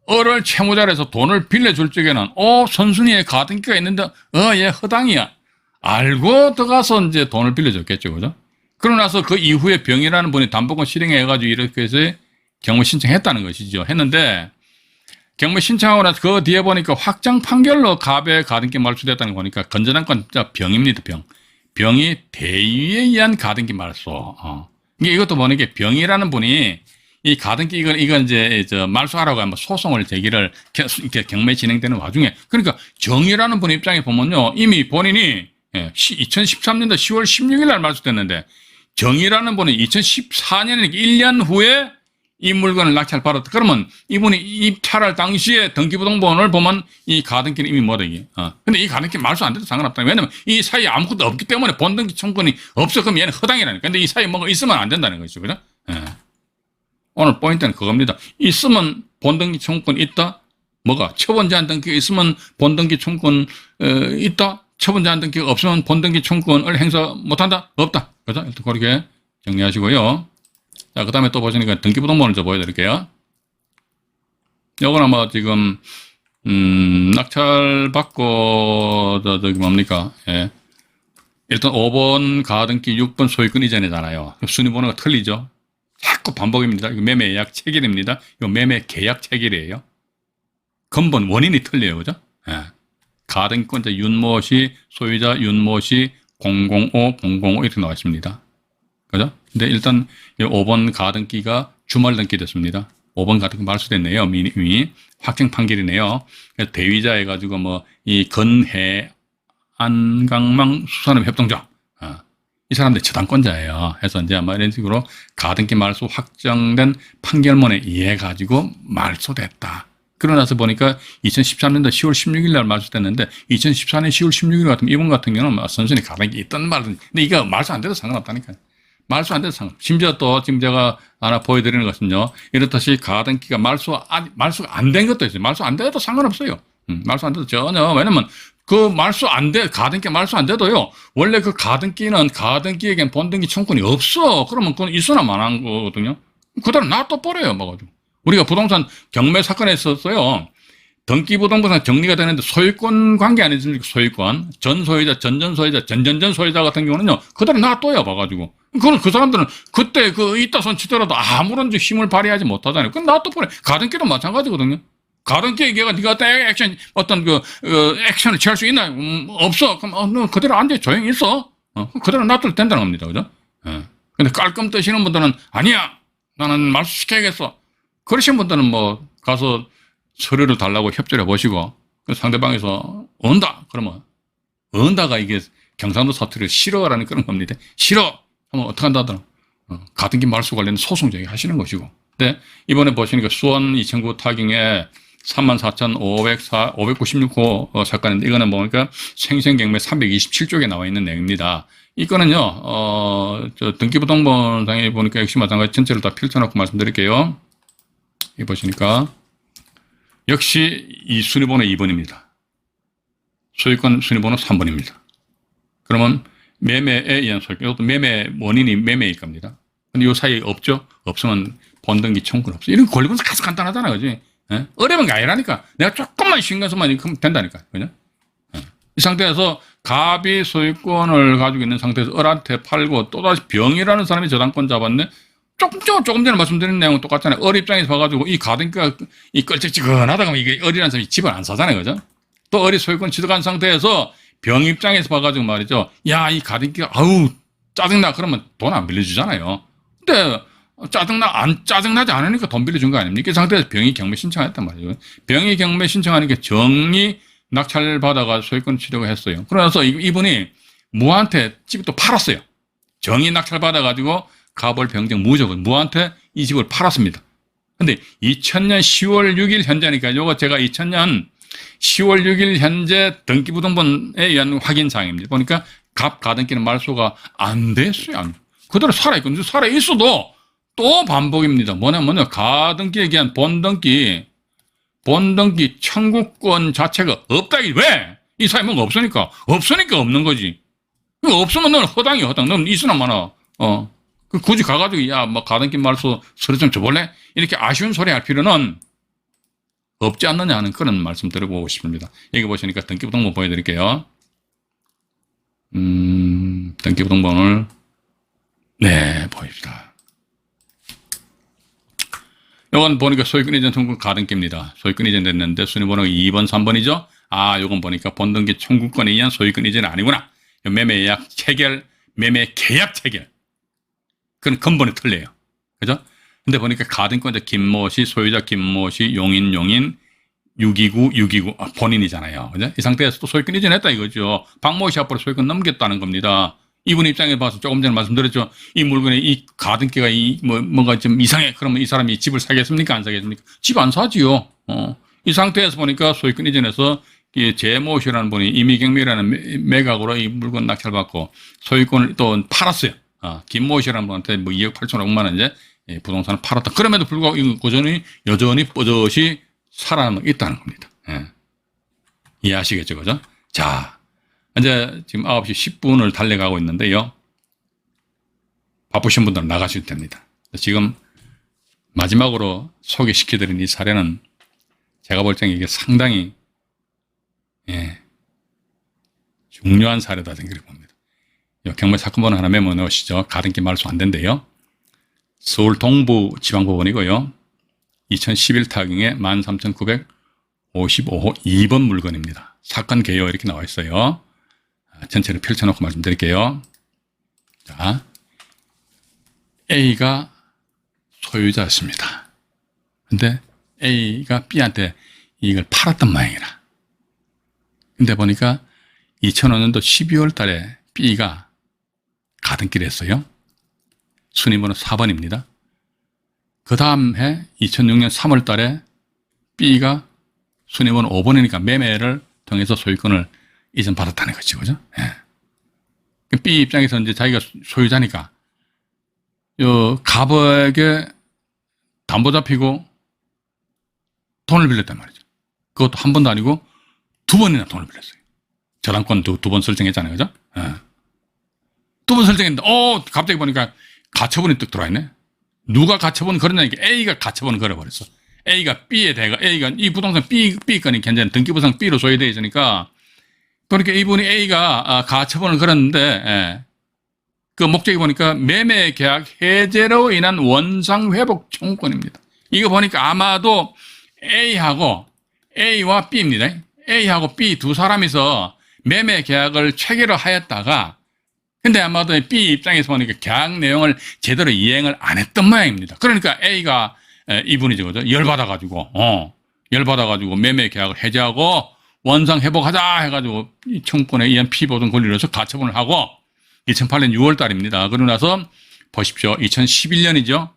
을을 채무자로 해서 돈을 빌려줄 적에는, 선순위에 가등기가 있는데, 얘 허당이야. 알고 들어가서 이제 돈을 빌려줬겠죠. 그죠? 그러고 나서 그 이후에 병이라는 분이 담보권 실행해가지고 이렇게 해서 경매 신청했다는 것이죠. 했는데, 경매 신청하고 나서 그 뒤에 보니까 확정 판결로 갑의 가등기 말소됐다는 거 보니까 건전한건 진짜 병입니다, 병. 병이 대위에 의한 가등기 말소. 이것도 보니까 병이라는 분이 이 가등기 이건 이제 말소하라고 한번 소송을 제기를 경매 진행되는 와중에, 그러니까 정이라는 분 입장에 보면요, 이미 본인이 2013년도 10월 16일 날 말소됐는데 정이라는 분은 2014년에 1년 후에 이 물건을 낙찰받았다. 그러면 이분이 입찰할 당시에 등기부등본을 보면 이 가등기는 이미 뭐다, 이게. 근데 이 가등기 말소 안 돼도 상관없다. 왜냐면 이 사이에 아무것도 없기 때문에 본등기 청구권이 없어. 그럼 얘는 허당이라니까. 근데 이 사이에 뭔가 있으면 안 된다는 것이죠. 그죠? 오늘 포인트는 그겁니다. 있으면 본등기 청구권 있다. 뭐가? 처분 제한 등기가 있으면 본등기 청구권 있다. 처분 제한 등기가 없으면 본등기 청구권을 행사 못한다. 없다. 그죠? 일단 그렇게 정리하시고요. 자, 그 다음에 또 보시니까 등기부등본을 좀 보여드릴게요. 요거는 뭐 지금, 낙찰받고, 뭡니까? 예. 일단 5번 가등기 6번 소유권 이전이잖아요. 순위번호가 틀리죠? 자꾸 반복입니다. 이거 매매 예약 체결입니다. 이거 매매 계약 체결이에요. 근본 원인이 틀려요. 그죠? 예. 가등기권자 윤모 씨, 소유자 윤모 씨, 005, 005 이렇게 나와 있습니다. 그죠? 근데 일단 5번 가등기가 주말 등기 됐습니다. 5번 가등기 말소됐네요. 이미 확정 판결이네요. 그래서 대위자 해가지고 이 건해 안강망 수산업 협동조 이 사람들이 저당권자예요. 해서 이제 아마 이런 식으로 가등기 말소 확정된 판결문에 의해 가지고 말소됐다. 그러고 나서 보니까 2013년도 10월 16일 날 말소됐는데 2014년 10월 16일 같은 이분 같은 경우는 선순위 가등기 있던 말은 근데 이거 말소 안 돼도 상관없다니까요. 말소 안 돼도 상관없어요. 심지어 또 지금 제가 하나 보여드리는 것은요. 이렇듯이 가등기가 말소가 안 된 것도 있어요. 말소 안 돼도 상관없어요. 말소 안 돼도 전혀. 왜냐면 그 말소 안 돼, 가등기 말소 안 돼도요. 원래 그 가등기는 가등기에겐 본등기 청구권이 없어. 그러면 그건 있으나 마나한 거거든요. 그대로 놔둬 버려요. 뭐가지고. 우리가 부동산 경매 사건에 있었어요. 등기부등본상 정리가 되는데 소유권 관계 아니십니까? 소유권. 전 소유자, 전전 소유자, 전전전 소유자 같은 경우는요. 그대로 놔둬요. 봐가지고. 그건 그 사람들은 그때 그 있다 손 치더라도 아무런 힘을 발휘하지 못하잖아요. 그럼 놔둬 버려. 가등기도 마찬가지거든요. 가등기에 네가 액션, 어떤 액션을 취할 수 있나? 없어. 그럼, 너 그대로 앉아 조용히 있어. 그대로 놔둬도 된다는 겁니다. 그죠? 근데 깔끔 뜨시는 분들은, 아니야! 나는 말소시켜야겠어. 그러신 분들은 뭐, 가서 서류를 달라고 협조를 해보시고, 상대방에서, 언다! 그러면, 언다가 이게 경상도 사투리를 싫어라는 그런 겁니다. 싫어! 하면 어떡한다 하더라. 가등기 말소 관련 소송 제기하시는 것이고. 근데 이번에 보시니까 수원 2009 타경에 34,596호 사건인데 이거는 보니까 생생경매 327쪽에 나와 있는 내용입니다. 이거는요, 등기부등본상에 보니까 역시 마찬가지 전체를 다 펼쳐놓고 말씀드릴게요. 이 보시니까 역시 이 순위번호 2번입니다. 소유권 순위번호 3번입니다. 그러면 매매에 의한 소유권, 이것도 매매 원인이 매매일 겁니다. 근데 이 사이에 없죠? 없으면 본등기 청구는 없어. 이런 권리분석 가서 간단하잖아요, 그지? 예? 어려운 게 아니라니까. 내가 조금만 신경 써만 이렇게 하면 된다니까. 그죠? 예. 이 상태에서 갑이 소유권을 가지고 있는 상태에서 을한테 팔고 또다시 병이라는 사람이 저당권 잡았네? 조금 전에 말씀드린 내용은 똑같잖아요. 을 입장에서 봐가지고 이 가등기가 이 끌찍지근하다가 이게 을이라는 사람이 집을 안 사잖아요. 그죠? 또 을이 소유권 취득한 상태에서 병 입장에서 봐가지고 말이죠. 야, 이 가등기가, 아우, 짜증나. 그러면 돈 안 빌려주잖아요. 근데, 짜증나지 않으니까 돈 빌려준 거 아닙니까? 이 상태에서 병이 경매 신청했단 말이에요. 병이 경매 신청하니까 정이 낙찰받아가 소유권 취득을 했어요. 그러면서 이분이 무한테 집을 또 팔았어요. 정이 낙찰받아가지고 갑을 병정 무적은 무한테 이 집을 팔았습니다. 근데 2000년 10월 6일 현재니까 요거 제가 2000년 10월 6일 현재 등기부등본에 의한 확인사항입니다. 보니까 갑 가등기는 말소가 안 됐어요. 그대로 살아있거든요. 살아있어도 또 반복입니다. 뭐냐면요. 가등기에 의한 본등기 청구권 자체가 없다. 왜? 이 사람이 뭔가 없으니까. 없으니까 없는 거지. 없으면 너는 허당이야, 허당. 너는 있으나 마나. 굳이 가가지고, 야, 뭐, 가등기 말소 서류 좀 줘볼래? 이렇게 아쉬운 소리 할 필요는 없지 않느냐 하는 그런 말씀 드리고 싶습니다. 여기 보시니까 등기부등본 보여드릴게요. 등기부등본을, 네, 보입니다. 요건 보니까 소유권 이전 청구 가등기입니다. 소유권 이전 됐는데 순위번호가 2번, 3번이죠? 아, 요건 보니까 본등기 청구권에 의한 소유권 이전이 아니구나. 매매 예약 체결, 매매 계약 체결. 그건 근본이 틀려요. 그죠? 근데 보니까 가등권자 김모 씨, 소유자 김모 씨, 용인, 629, 본인이잖아요. 그죠? 이 상태에서 또 소유권 이전했다 이거죠. 박모 씨 앞으로 소유권 넘겼다는 겁니다. 이분 입장에 봐서 조금 전에 말씀드렸죠. 이 물건에 이 가등기가 뭔가 좀 이상해. 그러면 이 사람이 집을 사겠습니까? 안 사겠습니까? 집 안 사지요. 이 상태에서 보니까 소유권 이전해서 제모 씨라는 분이 임의경매라는 매각으로 이 물건 낙찰받고 소유권을 또 팔았어요. 김모 씨라는 분한테 뭐 2억 8천억만 원 이제 부동산을 팔았다. 그럼에도 불구하고 여전히 뻗어시 살아남아 있다는 겁니다. 예. 이해하시겠죠, 그죠? 자, 이제 지금 9시 10분을 달려가고 있는데요. 바쁘신 분들은 나가셔도 됩니다. 지금 마지막으로 소개시켜드린 이 사례는 제가 볼 때는 이게 상당히 중요한 사례다 생각해 봅니다. 경매 사건번호 하나 메모 넣으시죠. 가등기 말소 안 된대요. 서울 동부지방법원이고요. 2011 타경에 13,955호 2번 물건입니다. 사건 개요 이렇게 나와 있어요. 전체를 펼쳐놓고 말씀드릴게요. 자, A가 소유자였습니다. 근데 A가 B한테 이걸 팔았단 모양이라. 근데 보니까 2005년도 12월 달에 B가 가등기를 했어요. 순위번호 4번입니다. 그 다음 해 2006년 3월 달에 B가 순위번호 5번이니까 매매를 통해서 소유권을 이전받았다는 거죠. 그죠? 예. B 입장에서 이제 자기가 소유자니까, 갑에게 담보 잡히고 돈을 빌렸단 말이죠. 그것도 한 번도 아니고 두 번이나 돈을 빌렸어요. 저당권 두 번 설정했잖아요. 그죠? 예. 두 번 설정했는데, 갑자기 보니까 가처분이 뚝 들어와 있네. 누가 가처분 걸었냐니까 A가 가처분을 걸어버렸어. A가 B에 대가, A가 이 부동산 B 건이 현재는 등기부상 B로 소유되어 있으니까, 그러니까 이분이 A가 가처분을 걸었는데, 예. 그 목적이 보니까 매매 계약 해제로 인한 원상 회복 청구권입니다. 이거 보니까 아마도 A와 B입니다. A하고 B 두 사람이서 매매 계약을 체결을 하였다가, 근데 아마도 B 입장에서 보니까 계약 내용을 제대로 이행을 안 했던 모양입니다. 그러니까 A가, 이분이죠. 그죠? 열받아가지고 매매 계약을 해제하고 원상 회복하자 해가지고 이 청구권에 의한 피보존 권리로서 가처분을 하고 2008년 6월 달입니다. 그러고 나서 보십시오. 2011년이죠.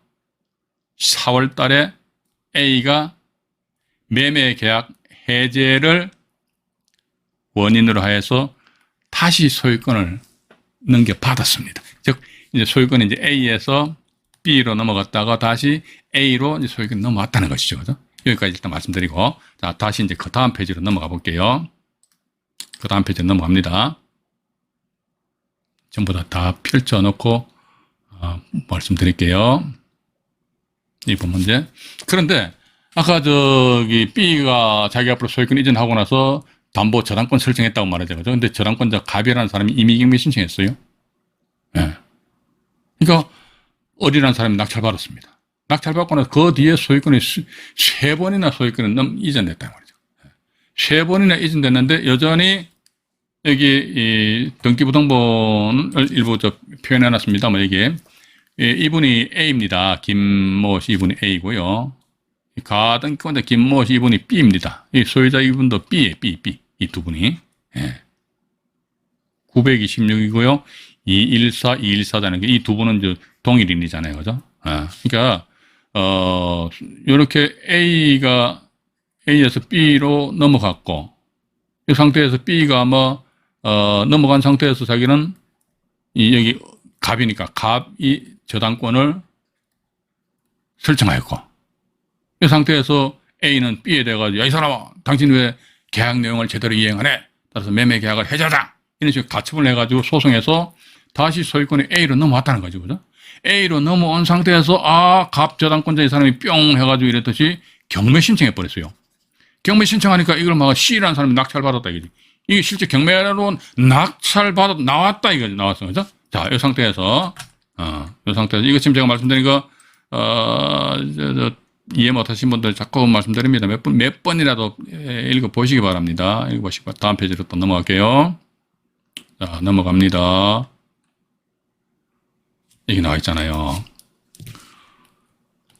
4월 달에 A가 매매 계약 해제를 원인으로 하여서 다시 소유권을 넘겨받았습니다. 즉, 이제 소유권이 이제 A에서 B로 넘어갔다가 다시 A로 이제 소유권이 넘어왔다는 것이죠. 그죠? 여기까지 일단 말씀드리고, 자, 다시 이제 그 다음 페이지로 넘어가 볼게요. 그 다음 페이지로 넘어갑니다. 전부 다 펼쳐놓고, 말씀드릴게요. 이 본 문제. 그런데, 아까 B가 자기 앞으로 소유권 이전하고 나서 담보 저당권 설정했다고 말하죠. 그죠? 근데 저당권자 갑이라는 사람이 임의경매 신청했어요. 예. 그러니까, 어리라는 사람이 낙찰받았습니다. 낙찰받고 나서 그 뒤에 소유권이 세 번이나 소유권이 이전됐다는 말이죠. 세 번이나 이전됐는데 여전히 여기 이 등기부등본을 일부 표현해 놨습니다. 여기 이분이 A입니다. 김모 씨 이분이 A고요. 가등기권자 김모 씨 이분이 B입니다. 이 소유자 이분도 B에 B 이 두 분이 926이고요. 214, 214자는 게 이 두 분은 이제 동일인이잖아요. 그죠? 그러니까 요렇게 A에서 B로 넘어갔고, 이 상태에서 B가 넘어간 상태에서 자기는 여기 갑이니까 갑이 저당권을 설정하였고, 이 상태에서 A는 B에 대해가지고, 야, 이 사람아, 당신 왜 계약 내용을 제대로 이행 안 해? 따라서 매매 계약을 해제하자! 이런 식으로 가처분을 해가지고 소송해서 다시 소유권이 A로 넘어왔다는 거죠. 그죠? A로 넘어온 상태에서, 갑 저당권자 이 사람이 뿅 해가지고 이랬듯이 경매 신청해 버렸어요. 경매 신청하니까 이걸 C라는 사람이 낙찰받았다 이거지. 이게 실제 경매로 나왔다 이거지. 나왔어. 그죠? 자, 이 상태에서, 이거 지금 제가 말씀드린 거, 이해 못하신 분들 자꾸 말씀드립니다. 몇 번이라도 읽어보시기 바랍니다. 읽어보시고, 다음 페이지로 또 넘어갈게요. 자, 넘어갑니다. 이게 나와 있잖아요.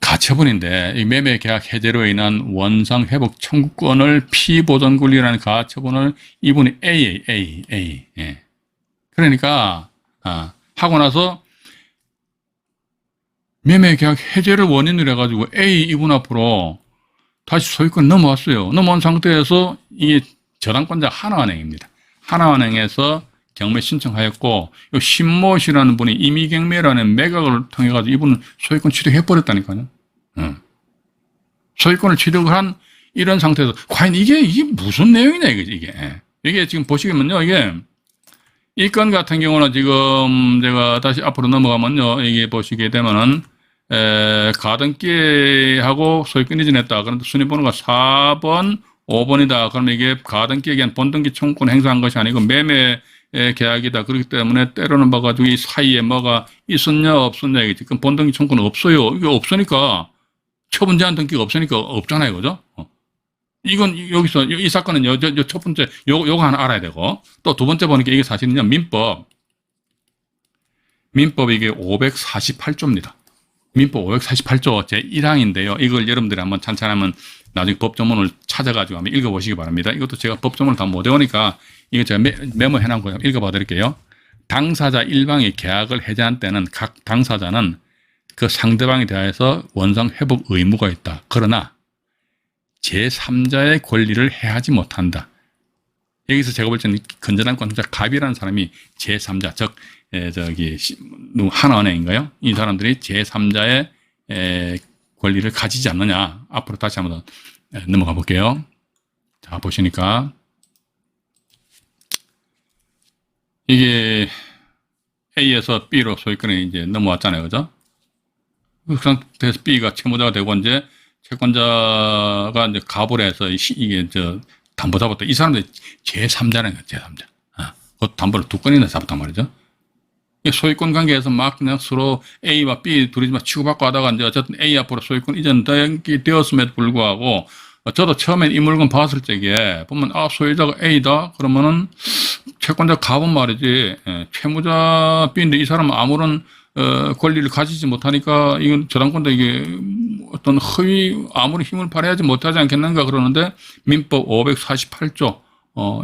가처분인데, 이 매매 계약 해제로 인한 원상 회복 청구권을 피보존 권리라는 가처분을 이분이 A. 예. 그러니까, 하고 나서 매매 계약 해제를 원인으로 해가지고 A 이분 앞으로 다시 소유권 넘어왔어요. 넘어온 상태에서 이게 저당권자 하나은행입니다. 하나은행에서 경매 신청하였고, 이 신모 씨라는 분이 임의경매라는 매각을 통해가지고 이분은 소유권 취득해버렸다니까요. 소유권을 취득을 한 이런 상태에서, 과연 이게 무슨 내용이냐, 이게. 이게 지금 보시면요, 이 건 같은 경우는 지금 제가 다시 앞으로 넘어가면요, 이게 보시게 되면은, 가등기하고 소유권 이전했다. 그런데 순위번호가 4번, 5번이다. 그러면 이게 가등기에 의한 본등기 청구권 행사한 것이 아니고 매매 계약이다. 그렇기 때문에 때로는 봐가지고 이 사이에 뭐가 있었냐, 없었냐, 이거지. 그럼 본등기 청구는 없어요. 이게 없으니까, 처분 제한 등기가 없으니까 없잖아요. 그죠? 이건 여기서, 이 사건은 첫 번째, 요거 하나 알아야 되고, 또 두 번째 보니까 이게 사실은요, 민법 이게 548조입니다. 민법 548조 제1항인데요. 이걸 여러분들이 한번 찬찬하면 나중에 법조문을 찾아가지고 한번 읽어보시기 바랍니다. 이것도 제가 법조문을 다 못 외우니까 이거 제가 메모해놓은 거 읽어봐 드릴게요. 당사자 일방이 계약을 해제한 때는 각 당사자는 그 상대방에 대해서 원상 회복 의무가 있다. 그러나 제3자의 권리를 해하지 못한다. 여기서 제가 볼 때는 건전한 권자 갑이라는 사람이 제3자, 즉 하나은행인가요? 이 사람들이 제3자의 권리를 가지지 않느냐. 앞으로 다시 한번 넘어가 볼게요. 자, 보시니까 이게 A에서 B로 소유권이 이제 넘어왔잖아요. 그죠? 그 상태에서 B가 채무자가 되고 이제 채권자가 이제 가불 해서 이게 담보 잡았다. 이 사람들이 제3자라는 거예요. 제3자. 그 담보를 두 건이나 잡았단 말이죠. 소유권 관계에서 막 그냥 서로 A와 B 둘이 막 치고받고 하다가 이제 어쨌든 A 앞으로 소유권 이전되었음에도 불구하고 저도 처음엔 이 물건 봤을 적에 보면 소유자가 A다 그러면은 채권자 갑은 말이지 채무자 B인데 이 사람은 아무런 권리를 가지지 못하니까 이건 저당권도 이게 어떤 허위 아무리 힘을 발휘하지 못하지 않겠는가 그러는데 민법 548조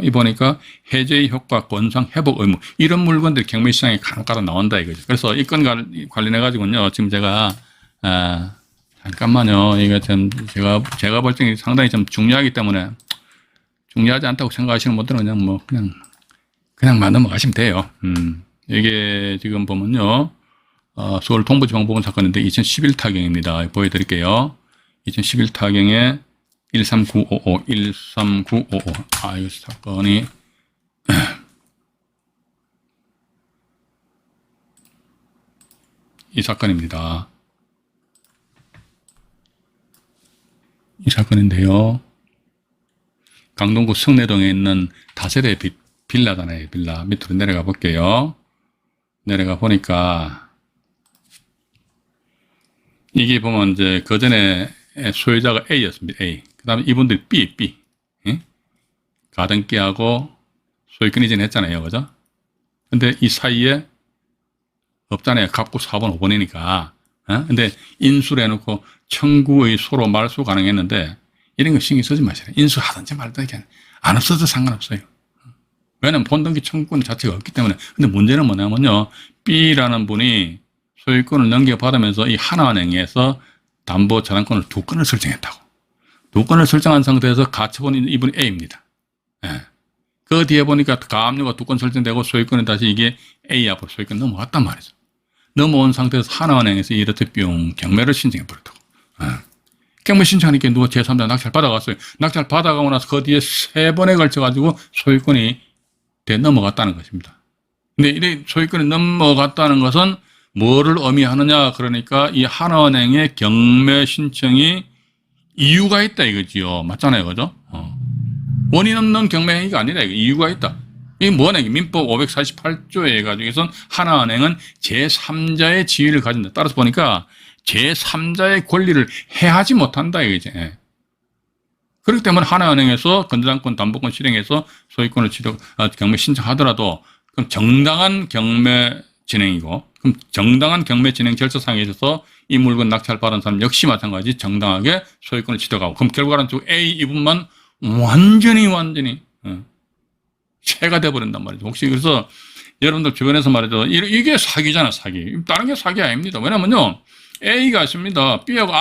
이 보니까 해제의 효과, 권상, 회복 의무 이런 물건들이 경매시장에 간혹가다 나온다 이거죠. 그래서 이 건 관련해 가지고는요 지금 제가 잠깐만요. 이게 좀 제가 볼 때는 상당히 좀 중요하기 때문에 중요하지 않다고 생각하시는 분들은 그냥 넘어가시면 돼요. 이게 지금 보면요. 서울 동부지방법원 사건인데 2011 타경입니다. 보여드릴게요. 2011 타경에 13955. 이 사건이 이 사건입니다. 이 사건인데요. 강동구 성내동에 있는 다세대 빌라잖아요. 빌라 밑으로 내려가 볼게요. 내려가 보니까 이게 보면 이제 그 전에 소유자가 A였습니다. A. 그 다음에 이분들이 B. 가등기하고 소유권 이전했잖아요. 그죠? 근데 이 사이에 없잖아요. 갑구 4번, 5번이니까. 근데 인수를 해놓고 청구의 소로 말소 가능했는데 이런 거 신경 쓰지 마세요. 인수하든지 말든지 안 없어도 상관없어요. 왜냐면 본등기 청구권 자체가 없기 때문에. 근데 문제는 뭐냐면요. B라는 분이 소유권을 넘겨받으면서 이 하나은행에서 담보 저당권을 두 건을 설정했다고. 두 건을 설정한 상태에서 가처분 이분이 A입니다. 그 뒤에 보니까 가압류가 두 건 설정되고 소유권은 다시 이게 A 앞으로 소유권 넘어왔단 말이죠. 넘어온 상태에서 하나은행에서 이렇게 뿅 경매를 신청해 버렸다고. 경매 신청하니까 누가 제3자 낙찰 받아갔어요. 낙찰 받아가고 나서 그 뒤에 3번에 걸쳐가지고 소유권이 넘어갔다는 것입니다. 근데 이 소유권이 넘어갔다는 것은 뭐를 의미하느냐 그러니까 이 하나은행의 경매 신청이 이유가 있다 이거지요. 맞잖아요. 그죠? 원인 없는 경매 행위가 아니라 이유가 있다. 이게 뭐냐? 민법 548조에 해가지고선 하나은행은 제3자의 지위를 가진다. 따라서 보니까 제3자의 권리를 해하지 못한다 이거지. 그렇기 때문에 하나은행에서 건전한권 담보권 실행해서 소유권을 경매 신청하더라도 그럼 정당한 경매 진행이고 그럼 정당한 경매 진행 절차상에 있어서 이 물건 낙찰받은 사람 역시 마찬가지 정당하게 소유권을 취득하고 그럼 결과는 또 A 이분만 완전히 새가 돼버린단 말이죠. 혹시 그래서 여러분들 주변에서 말이죠. 이게 사기잖아 사기. 다른 게 사기 아닙니다. 왜냐면요. A가 있습니다. B하고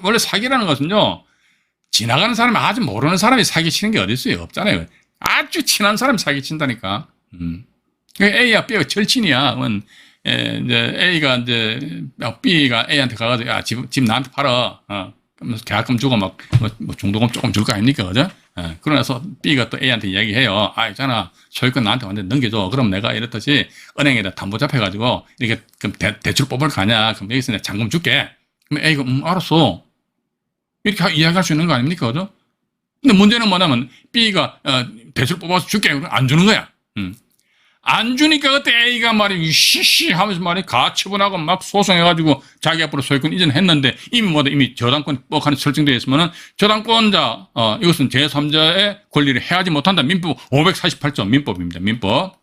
원래 사기라는 것은요. 지나가는 사람이 아주 모르는 사람이 사기치는 게 어디 있어요. 없잖아요. 아주 친한 사람이 사기친다니까. A와 B가 절친이야. 이제 A가 이제 B가 A한테 가가지고 야, 집 나한테 팔아. 그러면서 계약금 주고 뭐 중도금 조금 줄 거 아닙니까, 그죠? 그러나서 B가 또 A한테 이야기해요. 있잖아. 소유권 나한테 완전 넘겨줘. 그럼 내가 이렇듯이 은행에다 담보 잡혀가지고 이렇게 그럼 대출 뽑을 거 아니야. 그럼 여기서 내가 잔금 줄게. 그럼 A가 알았어. 이렇게 이야기할 수 있는 거 아닙니까, 그죠? 근데 문제는 뭐냐면 B가 대출 뽑아서 줄게. 안 주는 거야. 안 주니까 그때 A가 말이 시시 하면서 말이 가처분하고 막 소송해가지고 자기 앞으로 소유권 이전했는데 이미 저당권 뻑하니 설정되어 있으면은 저당권자 이것은 제3자의 권리를 해하지 못한다. 민법 548조 민법입니다. 민법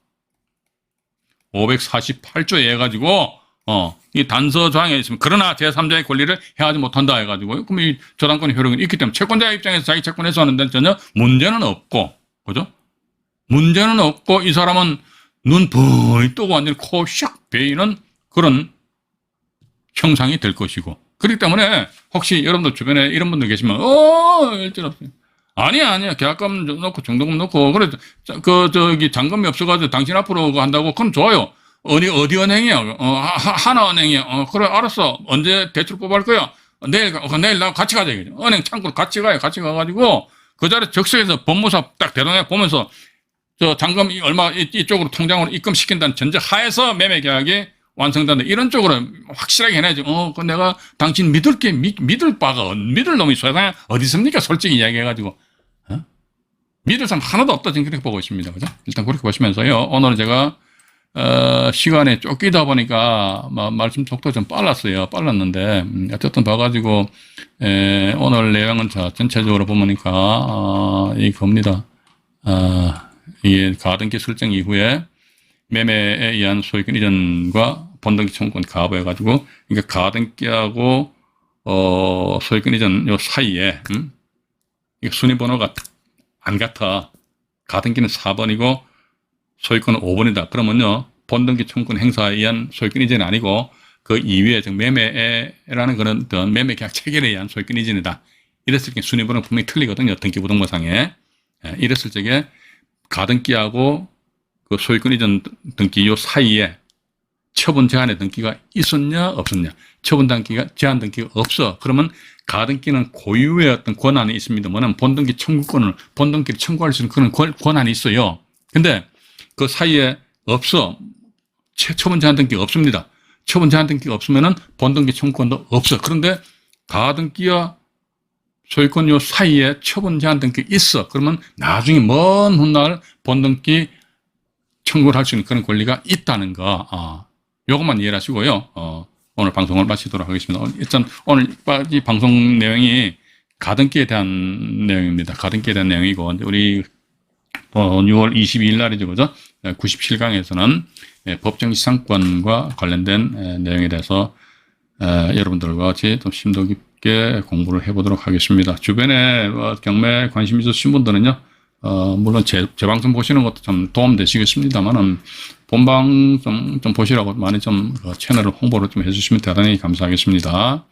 548조에 해가지고 이 단서 조항에 있으면 그러나 제3자의 권리를 해하지 못한다 해가지고 그럼 이 저당권의 효력은 있기 때문에 채권자 입장에서 자기 채권 해소하는 데는 전혀 문제는 없고 그죠? 문제는 없고 이 사람은 눈 붕 뜨고 완전히 코 샥 베이는 그런 형상이 될 것이고, 그렇기 때문에 혹시 여러분들 주변에 이런 분들 계시면 일절 없어요. 아니야 계약금 넣고 정도금 넣고 그래 저기 잔금이 없어가지고 당신 앞으로 그거 한다고 그럼 좋아요. 어디 은행이야? 하나은행이야. 그래 알았어. 언제 대출 뽑을 거야? 내일 나 같이 가자 이거죠. 은행 창구로 같이 가요. 같이 가가지고 그 자리에 적석에서 법무사 딱 대동해 보면서 저 잔금 얼마 이쪽으로 통장으로 입금시킨다는 전제 하에서 매매 계약이 완성된다. 이런 쪽으로 확실하게 해놔야지. 그 내가 당신 믿을 바가, 믿을 놈이 세상에 어디 있습니까? 솔직히 이야기해가지고. 믿을 사람 하나도 없다. 지금 그렇게 보고 있습니다. 그죠? 일단 그렇게 보시면서요. 오늘은 제가, 시간에 쫓기다 보니까, 말씀 속도가 좀 빨랐는데, 어쨌든 봐가지고, 오늘 내용은 전체적으로 보니까, 이겁니다. 이게 가등기 설정 이후에 매매에 의한 소유권 이전과 본등기 청구권 가부해가지고, 그러니까 가등기하고, 소유권 이전 요 사이에, 이게 순위번호가 안 같아. 가등기는 4번이고, 소유권은 5번이다. 그러면요, 본등기 청구권 행사에 의한 소유권 이전이 아니고, 그 이후에 매매라는 그런 어떤 매매 계약 체결에 의한 소유권 이전이다. 이랬을 때 순위번호는 분명히 틀리거든요. 등기부등본상에. 이랬을 적에 가등기하고 그 소유권 이전 등기 요 사이에 처분 제한의 등기가 있었냐 없었냐. 처분 등기가 제한 등기가 없어. 그러면 가등기는 고유의 어떤 권한이 있습니다. 뭐냐면 본등기 본등기를 청구할 수 있는 그런 권한이 있어요. 근데 그 사이에 없어. 처분 제한 등기가 없습니다. 처분 제한 등기가 없으면은 본등기 청구권도 없어. 그런데 가등기와 소유권 요 사이에 처분 제한 등기 있어. 그러면 나중에 먼 훗날 본등기 청구를 할 수 있는 그런 권리가 있다는 거. 요것만 이해를 하시고요. 오늘 방송을 마치도록 하겠습니다. 일단 오늘 이 방송 내용이 가등기에 대한 내용입니다. 가등기에 대한 내용이고, 우리 6월 22일 날이죠. 그죠? 97강에서는 법정지상권과 관련된 내용에 대해서 여러분들과 같이 좀 심도 깊게 공부를 해보도록 하겠습니다. 주변에 경매에 관심 있으신 분들은요, 물론 제 방송 보시는 것도 좀 도움되시겠습니다만은, 본방송 좀 보시라고 많이 좀 채널을 홍보를 좀 해주시면 대단히 감사하겠습니다.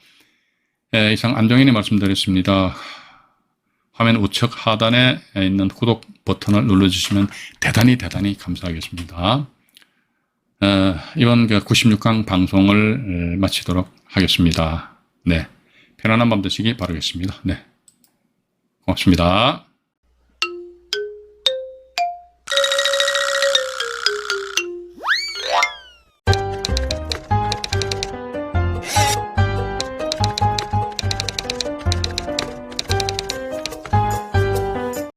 이상 안정인이 말씀드렸습니다. 화면 우측 하단에 있는 구독 버튼을 눌러주시면 대단히 감사하겠습니다. 이번 96강 방송을 마치도록 하겠습니다. 네. 편안한 밤 되시기 바라겠습니다. 네. 고맙습니다.